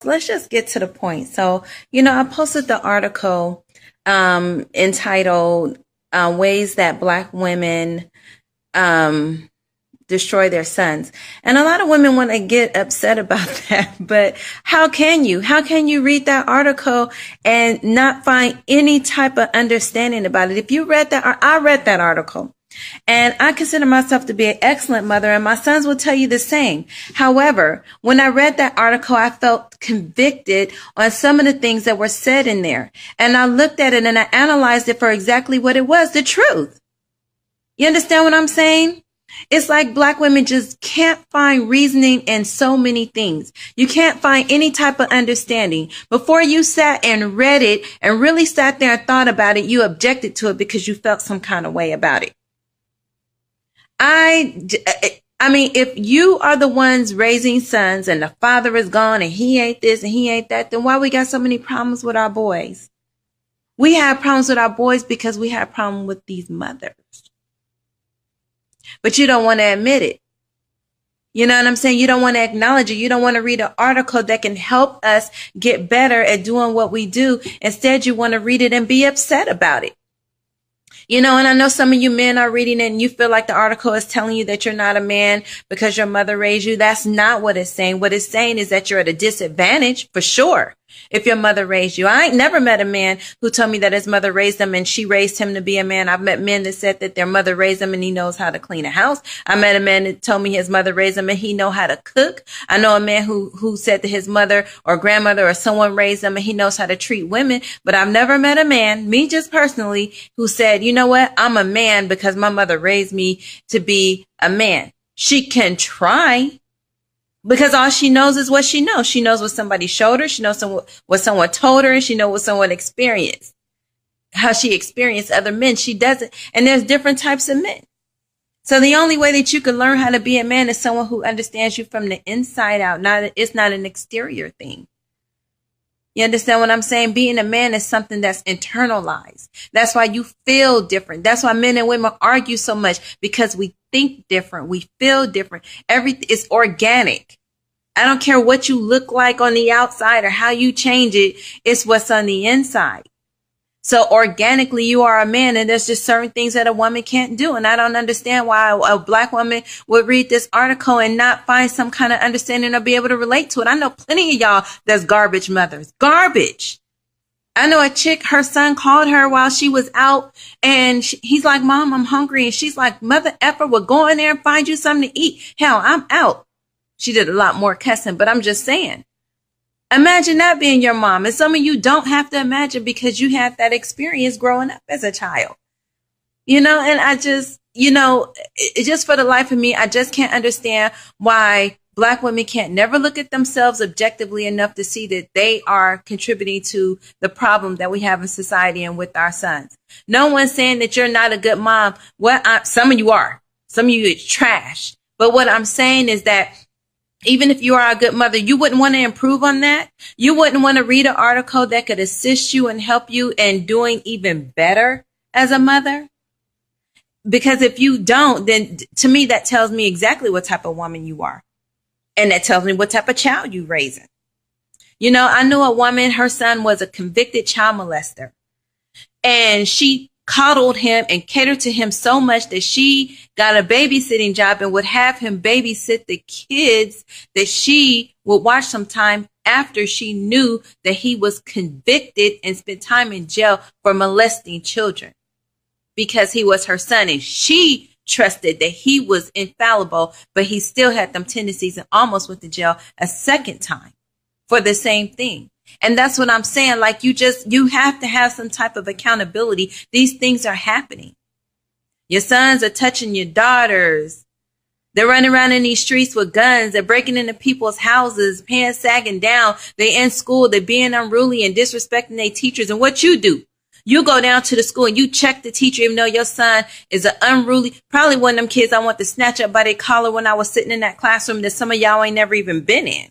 let's just get to the point. So, I posted the article entitled Ways That Black Women um, Destroy Their Sons. And a lot of women want to get upset about that. But how can you? How can you read that article and not find any type of understanding about it? If you read that, I read that article. And I consider myself to be an excellent mother, and my sons will tell you the same. However, when I read that article, I felt convicted on some of the things that were said in there. And I looked at it and I analyzed it for exactly what it was, the truth. You understand what I'm saying? It's like black women just can't find reasoning in so many things. You can't find any type of understanding. Before you sat and read it and really sat there and thought about it, you objected to it because you felt some kind of way about it. I mean, if you are the ones raising sons and the father is gone and he ain't this and he ain't that, then why we got so many problems with our boys? We have problems with our boys because we have problems with these mothers. But you don't want to admit it. You know what I'm saying? You don't want to acknowledge it. You don't want to read an article that can help us get better at doing what we do. Instead, you want to read it and be upset about it. And I know some of you men are reading it and you feel like the article is telling you that you're not a man because your mother raised you. That's not what it's saying. What it's saying is that you're at a disadvantage for sure if your mother raised you. I ain't never met a man who told me that his mother raised him and she raised him to be a man. I've met men that said that their mother raised him and he knows how to clean a house. I met a man that told me his mother raised him and he know how to cook. I know a man who said that his mother or grandmother or someone raised him and he knows how to treat women. But I've never met a man, me just personally, who said, you know what? I'm a man because my mother raised me to be a man. She can try. Because all she knows is what she knows. She knows what somebody showed her. She knows what someone told her. And she knows what someone experienced. How she experienced other men. She doesn't. And there's different types of men. So the only way that you can learn how to be a man is someone who understands you from the inside out. It's not an exterior thing. You understand what I'm saying? Being a man is something that's internalized. That's why you feel different. That's why men and women argue so much, because we think different. We feel different. Everything is organic. I don't care what you look like on the outside or how you change it. It's what's on the inside. So organically, you are a man, and there's just certain things that a woman can't do. And I don't understand why a black woman would read this article and not find some kind of understanding or be able to relate to it. I know plenty of y'all that's garbage mothers. Garbage. I know a chick, her son called her while she was out, and he's like, Mom, I'm hungry. And she's like, Mother effer, will go in there and find you something to eat. Hell, I'm out. She did a lot more cussing, but I'm just saying. Imagine that being your mom. And some of you don't have to imagine because you had that experience growing up as a child. And I just, just for the life of me, I just can't understand why black women can't never look at themselves objectively enough to see that they are contributing to the problem that we have in society and with our sons. No one's saying that you're not a good mom. Some of you are. Some of you is trash. But what I'm saying is that even if you are a good mother, you wouldn't want to improve on that. You wouldn't want to read an article that could assist you and help you in doing even better as a mother. Because if you don't, then to me, that tells me exactly what type of woman you are. And that tells me what type of child you're raising. I knew a woman, her son was a convicted child molester. And she coddled him and catered to him so much that she got a babysitting job and would have him babysit the kids that she would watch sometime after she knew that he was convicted and spent time in jail for molesting children, because he was her son and she trusted that he was infallible, but he still had them tendencies and almost went to jail a second time for the same thing. And that's what I'm saying. Like, you have to have some type of accountability. These things are happening. Your sons are touching your daughters. They're running around in these streets with guns. They're breaking into people's houses, pants sagging down. They're in school. They're being unruly and disrespecting their teachers. And what you do, you go down to the school and you check the teacher, even though your son is an unruly, probably one of them kids I want to snatch up by their collar when I was sitting in that classroom that some of y'all ain't never even been in.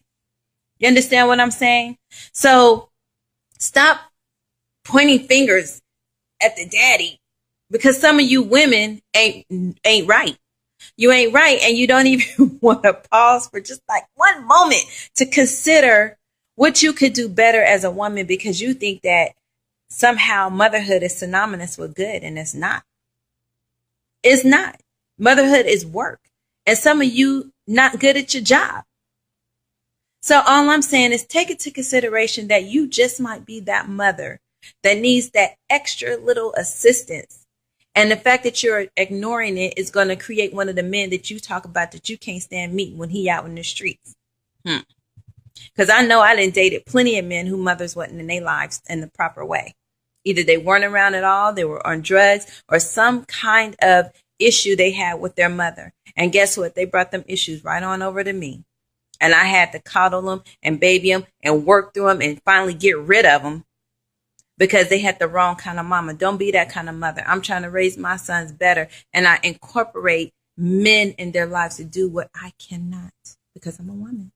You understand what I'm saying? So stop pointing fingers at the daddy, because some of you women ain't right. You ain't right. And you don't even want to pause for just like one moment to consider what you could do better as a woman because you think that somehow motherhood is synonymous with good, and it's not. It's not. Motherhood is work. And some of you not good at your job. So all I'm saying is take into consideration that you just might be that mother that needs that extra little assistance. And the fact that you're ignoring it is going to create one of the men that you talk about that you can't stand meeting when he out in the streets. Because I know I done dated plenty of men who mothers wasn't in their lives in the proper way. Either they weren't around at all, they were on drugs, or some kind of issue they had with their mother. And guess what? They brought them issues right on over to me. And I had to coddle them and baby them and work through them and finally get rid of them because they had the wrong kind of mama. Don't be that kind of mother. I'm trying to raise my sons better, and I incorporate men in their lives to do what I cannot because I'm a woman.